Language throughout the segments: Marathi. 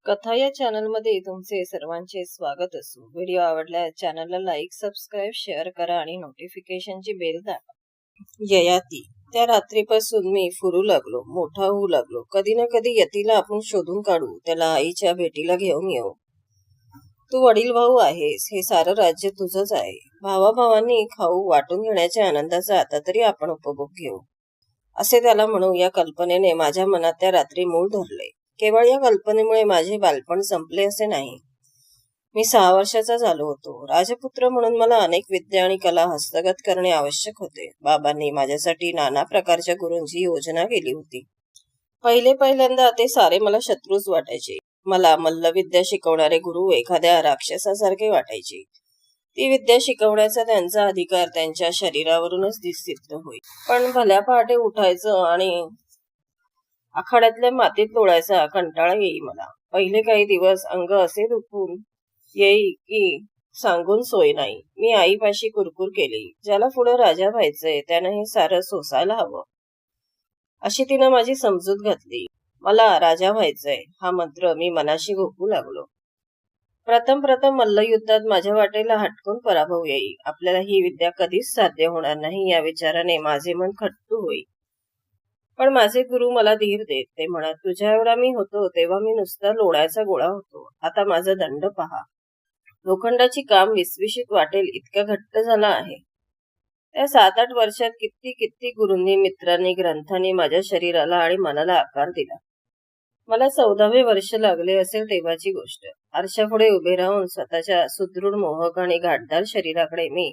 कथा या चॅनलमध्ये तुमचे सर्वांचे स्वागत असो. व्हिडिओ आवडल्यास चॅनलला लाईक, सबस्क्राईब, शेअर करा आणि नोटिफिकेशनची बेल दाबा. ययाती. त्या रात्रीपासून मी फिरू लागलो, मोठा होऊ लागलो. कधी ना कधी यतीला आपण शोधून काढू, त्याला आईच्या भेटीला घेऊन येऊ. तू वडील भाऊ आहेस, हे सारं राज्य तुझंच आहे. भावाभावांनी खाऊ वाटून घेण्याच्या आनंदाचा आता तरी आपण उपभोग घेऊ, असे त्याला म्हणू. या कल्पनेने माझ्या मनात त्या रात्री मूळ धरले. केवळ या कल्पनेमुळे माझे बालपण संपले असे नाही. मी 6 वर्षाचा झालो होतो. राजपुत्र म्हणून मला अनेक विद्या आणि कला हस्तगत करणे आवश्यक होते. बाबांनी माझ्यासाठी नाना प्रकारच्या गुरूंची योजना केली होती. पहिल्यांदा ते सारे मला शत्रूच वाटायचे. मला मल्लविद्या शिकवणारे गुरु एखाद्या राक्षसासारखे वाटायचे. ती विद्या शिकवण्याचा त्यांचा अधिकार त्यांच्या शरीरावरूनच सिद्ध होईल. पण भल्या पहाटे उठायचं आणि आखाड्यातल्या मातीत लोळायचा कंटाळा येई मला. पहिले काही दिवस अंग असे दुखून येई की सांगून सोय नाही. मी आईपाशी कुरकुर केली, ज्याला पुढे राजा व्हायचंय त्यानं हे सारं सोसायला हवं, अशी तिनं माझी समजूत घातली. मला राजा व्हायचंय हा मंत्र मी मनाशी घोकू लागलो. प्रथम मल्लयुद्धात माझ्या वाटेला हटकून पराभव येई. आपल्याला ही विद्या कधीच साध्य होणार नाही या विचाराने माझे मन खट्टू होई. पण माझे गुरु मला धीर देत. ते म्हणत, तुझ्या एवढा मी होतो तेव्हा मी नुसता लोण्याचा गोळा होतो. आता माझा दंड पहा. लोखंडाची काम विसविशीत वाटेल इतका घट्ट झाला आहे. त्या 7-8 वर्षात किती गुरूंनी, मित्रांनी, ग्रंथांनी माझ्या शरीराला आणि मनाला आकार दिला. मला 14वे वर्ष लागले असेल तेव्हाची गोष्ट. आरशापुढे उभे राहून स्वतःच्या सुदृढ, मोहक आणि घाटदार शरीराकडे मी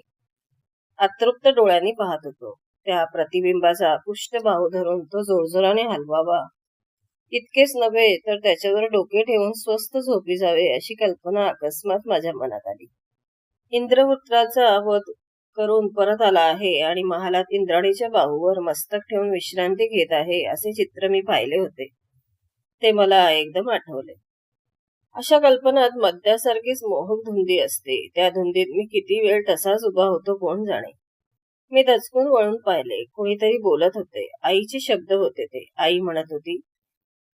अतृप्त डोळ्यांनी पाहत होतो. त्या प्रतिबिंबाचा पुष्ठबाहू धरून तो जोरजोराने हलवावा, इतकेच नव्हे तर त्याच्यावर डोके ठेवून स्वस्थ झोपी जावे अशी कल्पना अकस्मात माझ्या मनात आली. इंद्रवृत्राचा वध करून परत आला आहे आणि महालात इंद्राणीच्या बाहूवर मस्तक ठेवून विश्रांती घेत आहे असे चित्र मी पाहिले होते. ते मला एकदम आठवले. अशा कल्पनात मद्यासारखीच मोहक धुंदी असते. त्या धुंदीत मी किती वेळ तसाच उभा होतो कोण जाणे. मी दचकून वळून पाहिले. कोणीतरी बोलत होते. आईचे शब्द होते ते. आई म्हणत होती,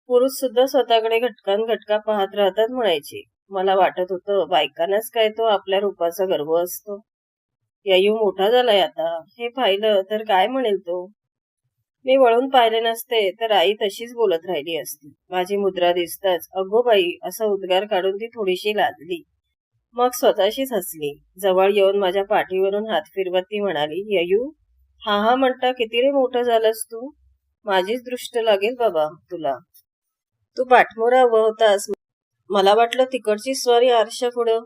पुरुष सुद्धा स्वतःकडे घटका पाहत राहतात म्हणायची. मला वाटत होतं बायकांनाच काय तो आपल्या रूपाचा गर्व असतो. ययू मोठा झालाय आता, हे पाहिलं तर काय म्हणेल तो. मी वळून पाहिले नसते तर आई तशीच बोलत राहिली असती. माझी मुद्रा दिसताच अगो बाई असा उद्गार काढून ती थोडीशी लाजली. मग स्वतःशीच हसली. जवळ येऊन माझ्या पाठीवरून हात फिरवत ती म्हणाली, ययू, हा म्हणता किती रे मोठं झालंस तू. माझीच दृष्ट लागेल बाबा तुला. तू पाठमोरा उभा होतास. मला वाटलं तिकडची स्वारी आरशा पुढं.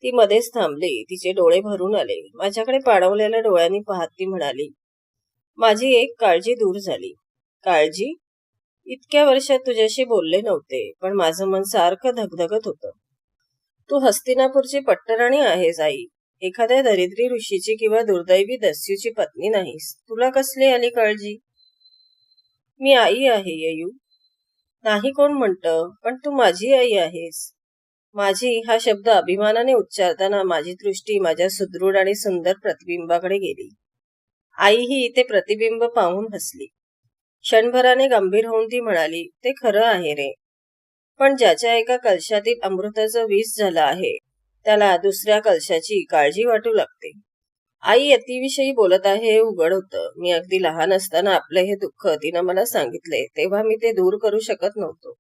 ती मध्येच थांबली. तिचे डोळे भरून आले. माझ्याकडे पाणवलेल्या डोळ्यांनी पाहत ती म्हणाली, माझी एक काळजी दूर झाली. काळजी? इतक्या वर्षात तुझ्याशी बोलले नव्हते, पण माझं मन सारखं धगधगत होतं. तू हस्तिनापूरची पट्टराणी आहेस आई. एखाद्या दरिद्री ऋषीची किंवा दुर्दैवी दस्यूची पत्नी नाहीस. तुला कसली आली काळजी. मी आई आहे ययू. नाही कोण म्हणतं, पण तू माझी आई आहेस. माझी हा शब्द अभिमानाने उच्चारताना माझी दृष्टी माझ्या सुदृढ आणि सुंदर प्रतिबिंबाकडे गेली. आई ही ते प्रतिबिंब पाहून हसली. क्षणभराने गंभीर होऊन ती म्हणाली, ते खरं आहे रे, पण ज्याच्या एका कलशातील अमृताचं विष झालं आहे त्याला दुसऱ्या कलशाची काळजी वाटू लागते. आई यतीविषयी बोलत आहे हे उघड होतं. मी अगदी लहान असताना आपलं हे दुःख तिनं मला सांगितले तेव्हा मी ते दूर करू शकत नव्हतो.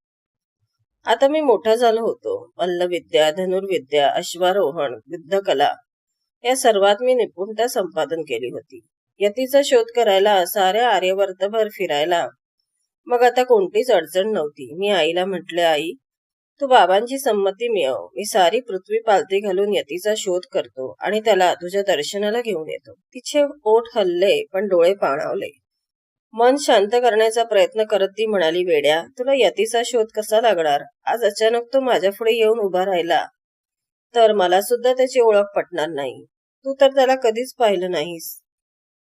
आता मी मोठा झालो होतो. मल्लविद्या, धनुर्विद्या, अश्वारोहण, युद्धकला या सर्वात मी निपुणता संपादन केली होती. यतीचा शोध करायला, साऱ्या आर्यवर्तभर फिरायला मग आता कोणतीच अडचण नव्हती. मी आईला म्हटले, आई, तू बाबांची संमती मिळव. मी सारी पृथ्वी पालथी घालून यतीचा शोध करतो आणि त्याला तुझ्या दर्शनाला घेऊन येतो. तिचे ओठ हलले पण डोळे पाणावले. मन शांत करण्याचा प्रयत्न करत ती म्हणाली, वेड्या, तुला यतीचा शोध कसा लागणार. आज अचानक तो माझ्या पुढे येऊन उभा राहिला तर मला सुद्धा त्याची ओळख पटणार नाही. तू तर त्याला कधीच पाहिलं नाहीस.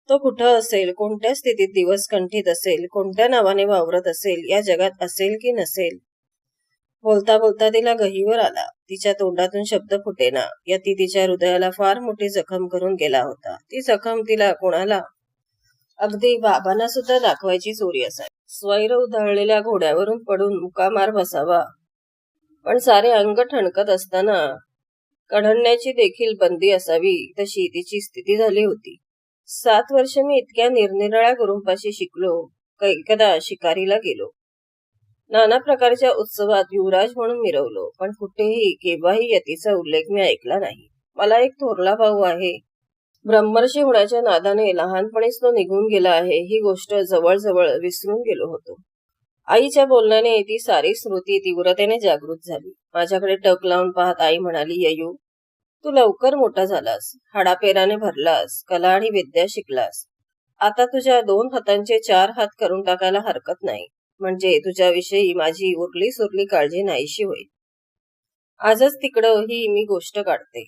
तो कुठं असेल, कोणत्या स्थितीत दिवस कंठीत असेल, कोणत्या नावाने वावरत असेल, या जगात असेल की नसेल. बोलता बोलता तिला गहीवर आला. तिच्या तोंडातून शब्द फुटेना. यती तिच्या हृदयाला फार मोठी जखम करून गेला होता. ती जखम तिला कोणाला, अगदी बाबांना सुद्धा दाखवायची चोरी असायची. स्वैर उधळलेल्या घोड्यावरून पडून मुकामार बसावा पण सारे अंग ठणकत असताना कढण्याची देखील बंदी असावी तशी तिची स्थिती झाली होती. 7 वर्ष मी इतक्या निरनिराळ्या गुरूंपाशी शिकलो. एकदा शिकारीला गेलो. नाना प्रकारच्या उत्सवात युवराज म्हणून मिरवलो, पण कुठेही केव्हाही यतीचा उल्लेख मी ऐकला नाही. मला एक थोरला भाऊ आहे. ब्रह्मर्षी होण्याच्या नादाने लहानपणीच तो निघून गेला आहे ही गोष्ट जवळजवळ विसरून गेलो होतो. आईच्या बोलण्याने ती सारी स्मृती तीव्रतेने जागृत झाली. माझ्याकडे टक लावून पाहत आई म्हणाली, ययू, तू लवकर मोठा झालास, हाडापेराने भरलास, कला आणि विद्या शिकलास. आता तुझ्या 2 हातांचे 4 हात करून टाकायला हरकत नाही. म्हणजे तुझ्याविषयी माझी उरली सुरली काळजी नाहीशी होईल. आजच तिकडं ही मी गोष्ट काढते.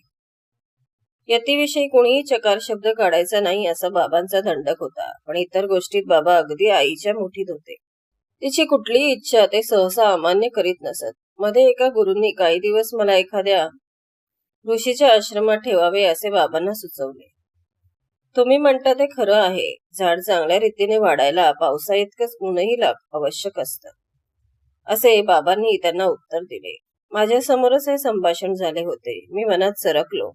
यतीविषयी कोणीही चकार शब्द काढायचा नाही असा बाबांचा दंडक होता, पण इतर गोष्टीत बाबा अगदी आईच्या मुठीत होते. तिची कुठलीही इच्छा ते सहसा अमान्य करीत नसत. मध्ये एका गुरूंनी काही दिवस मला एखाद्या ऋषीच्या आश्रमात ठेवावे असे बाबांना सुचवले. तुम्ही म्हणता ते खरं आहे. झाड चांगल्या रीतीने वाढायला पावसा इतकंच ऊनही आवश्यक असतं, असे बाबांनी त्यांना उत्तर दिले. माझ्या समोरच हे संभाषण झाले होते. मी मनात सरकलो.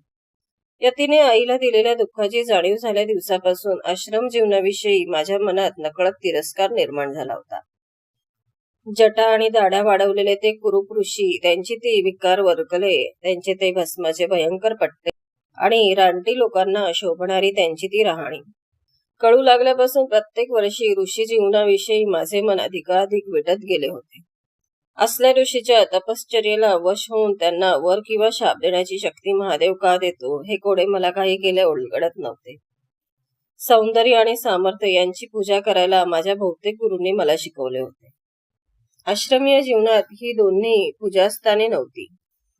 यतीने आईला दिलेल्या दुःखाची जाणीव झाल्या दिवसापासून आश्रम जीवनाविषयी माझ्या मनात नकळत तिरस्कार निर्माण झाला होता. जटा आणि दाढ्या वाढवलेले ते कुरूप ऋषी, त्यांची ती विकार वर्कले, त्यांचे ते भस्माचे भयंकर पट्टे आणि रानटी लोकांना शोभणारी त्यांची ती राहणी कळू लागल्यापासून प्रत्येक वर्षी ऋषी जीवनाविषयी माझे मन अधिकाधिक विटत गेले होते. असल्या ऋषीच्या तपश्चर्येला वश होऊन त्यांना वर किंवा शाप देण्याची शक्ती महादेव का देतो हे कोडे मला काही केले उलगडत नव्हते. सौंदर्य आणि सामर्थ्य यांची पूजा करायला माझ्या बहुतेक गुरूंनी मला शिकवले होते. आश्रमीय जीवनात ही दोन्ही पूजास्थाने नव्हती.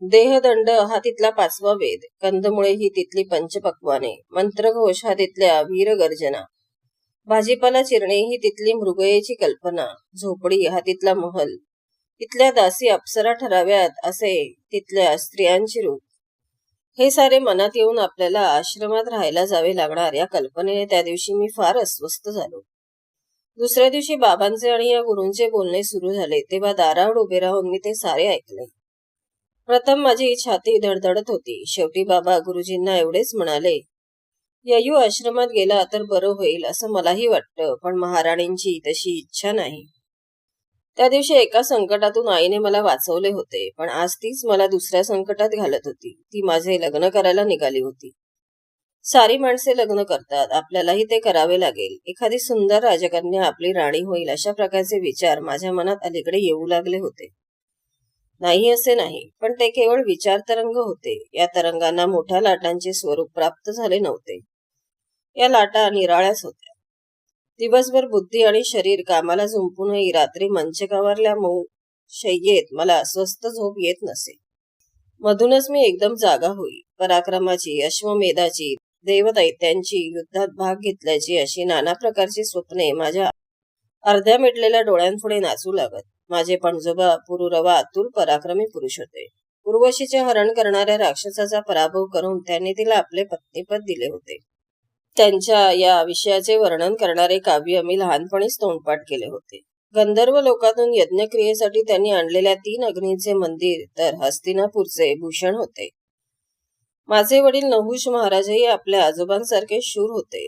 देहदंड हा तिथला 5वा वेद, कंदमुळे ही तिथली पंचपक्वाने, मंत्रघोष हा तिथल्या वीरगर्जना, भाजीपाला चिरणे ही तिथली मृगयेची कल्पना, झोपडी हा तिथला महल, तिथल्या दासी अप्सरा ठराव्यात असे तिथल्या स्त्रियांचे रूप. हे सारे मनात येऊन आपल्याला आश्रमात राहायला जावे लागणार या कल्पनेने त्या दिवशी मी फार अस्वस्थ झालो. दुसऱ्या दिवशी बाबांचे आणि या गुरूंचे बोलणे सुरू झाले तेव्हा दारावर उभे राहून मी ते सारे ऐकले. प्रथम माझी छाती धडधडत होती. शेवटी बाबा गुरुजींना एवढेच म्हणाले, ययू आश्रमात गेला तर बरं होईल असं मलाही वाटतं, पण महाराणींची तशी इच्छा नाही. त्या दिवशी एका संकटातून आईने मला वाचवले होते, पण आज तीच मला दुसऱ्या संकटात घालत होती. ती माझे लग्न करायला निघाली होती. सारी माणसे लग्न करतात, आपल्यालाही ते करावे लागेल. एखादी सुंदर राजकन्या आपली राणी होईल अशा प्रकारचे विचार माझ्या मनात अलीकडे येऊ लागले होते. नाही असे नाही, पण ते केवळ विचार तरंग होते. या तरंगांना मोठ्या लाटांचे स्वरूप प्राप्त झाले नव्हते. या लाटा निराळ्याच होत्या. दिवसभर बुद्धी आणि शरीर कामाला झुंपूनही रात्री मंचकावरल्या मऊ शय्येत मला अस्वस्थ झोप येत नसे. मधूनच मी एकदम जागा होई. पराक्रमाची, अश्वमेधाची, देवदैत्यांची, युद्धात भाग घेतल्याची अशी नाना प्रकारची स्वप्ने माझ्या अर्ध्या मिटलेल्या डोळ्यांपुढे नाचू लागत. माझे पणजोबा पुरुरवा अतुल पराक्रमी पुरुष होते. उर्वशीचे हरण करणाऱ्या राक्षसाचा पराभव करून त्यांनी तिला आपले पत्नीपद दिले होते. त्यांच्या या विषयाचे वर्णन करणारे काव्य मी लहानपणीच तोंडपाठ केले होते. गंधर्व लोकातून यज्ञक्रियेसाठी त्यांनी आणलेल्या 3 अग्नींचे मंदिर तर हस्तिनापूरचे भूषण होते. माझे वडील नहुष महाराजही आपल्या आजोबांसारखे शूर होते.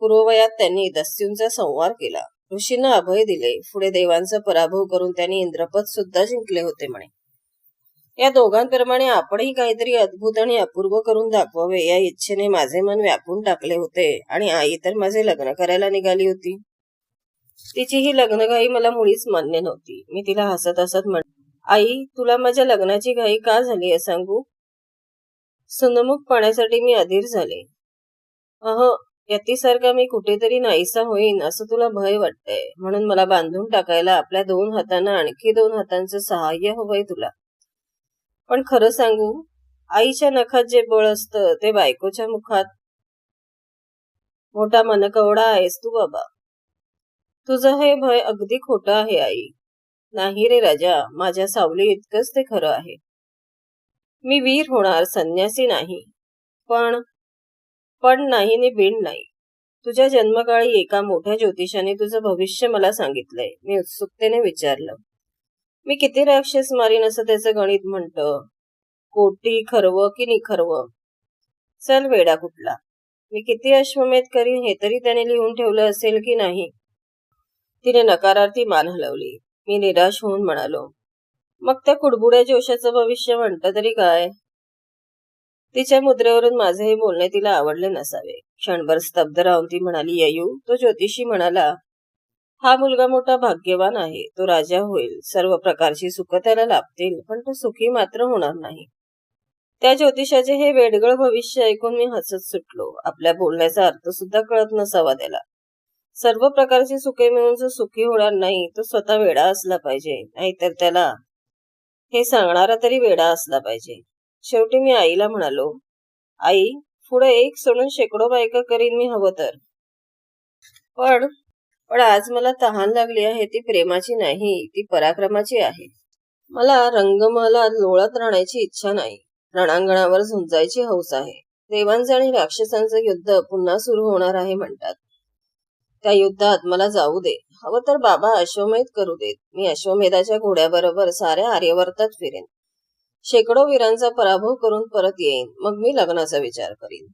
पूर्ववयात त्यांनी दस्यूंचा संहार केला, ऋषींना अभय दिले, पुढे देवांचा पराभव करून त्यांनी इंद्रपद सुद्धा जिंकले होते म्हणे. या दोघांप्रमाणे आपणही काहीतरी अद्भुत आणि अपूर्व करून दाखवावे या इच्छेने माझे मन व्यापून टाकले होते. आणि आई तर माझे लग्न करायला निघाली होती. तिची ही लग्नघाई मला मुळीच मान्य नव्हती. मी तिला हसत हसत म्हटले, आई, तुला माझ्या लग्नाची घाई का झाली आहे सांगू? सुनमुख पाण्यासाठी मी अधीर झाले. यतीसारखा मी कुठेतरी नाहीसा होईन असं तुला भय वाटतंय, म्हणून मला बांधून टाकायला आपल्या 2 हातांना आणखी 2 हातांचं सहाय्य हवंय तुला. पण खरं सांगू, आईच्या नखात जे बळ असतं ते बायकोच्या मुखात. मोठा मनकवडा आहेस तू बाबा. तुझं हे भय अगदी खोटं आहे आई. नाही रे राजा, माझ्या सावली इतकंच ते खरं आहे. मी वीर होणार, संन्यासी नाही. पण नाही नि बिन नाही. तुझ्या जन्मकाळी एका मोठ्या ज्योतिषाने तुझं भविष्य मला सांगितलंय. मी उत्सुकतेने विचारलं, मी किती राक्षस मारीन असं त्याचं गणित म्हणतं. कोटी खरवं की निखरवं. चल वेडा कुठला. मी किती अश्वमेध करीन हे तरी त्याने लिहून ठेवलं असेल की नाही. तिने नकारार्थी मान हलवली. मी निराश होऊन म्हणालो, मग त्या कुडबुड्या जोशाचं भविष्य म्हणतं तरी काय. तिच्या मुद्रेवरून माझे हे बोलणे तिला आवडले नसावे. क्षणभर स्तब्ध राहून ती म्हणाली, ययू, तो ज्योतिषी म्हणाला, हा मुलगा मोठा भाग्यवान आहे. तो राजा होईल. सर्व प्रकारची सुख त्याला लाभतील, पण तो सुखी मात्र होणार नाही. त्या ज्योतिषाचे हे वेडगळ भविष्य ऐकून मी हसत सुटलो. आपल्या बोलण्याचा अर्थ सुद्धा कळत नसावा त्याला. सर्व प्रकारची सुखे मिळून जो सुखी होणार नाही तो स्वतः वेडा असला पाहिजे, नाहीतर त्याला हे सांगणारा तरी वेडा असला पाहिजे. शेवटी मी आईला म्हणालो, आई, पुढे एक सोडून शेकडो बायका करीन मी हवं तर. पण आज मला तहान लागली आहे. ती प्रेमाची नाही, ती पराक्रमाची आहे. मला रंगमहालात लोळत राहण्याची इच्छा नाही. रणांगणावर झुंजायची हौस आहे. देवांचे आणि राक्षसांचे युद्ध पुन्हा सुरू होणार आहे म्हणतात. त्या युद्धात मला जाऊ दे. हवं तर बाबा अश्वमेध करू देत. मी अश्वमेधाच्या घोड्याबरोबर साऱ्या आर्यवर्तात फिरेन. शेकडो वीरांचा पराभव करून परत येईन. मग मी लग्नाचा विचार करीन.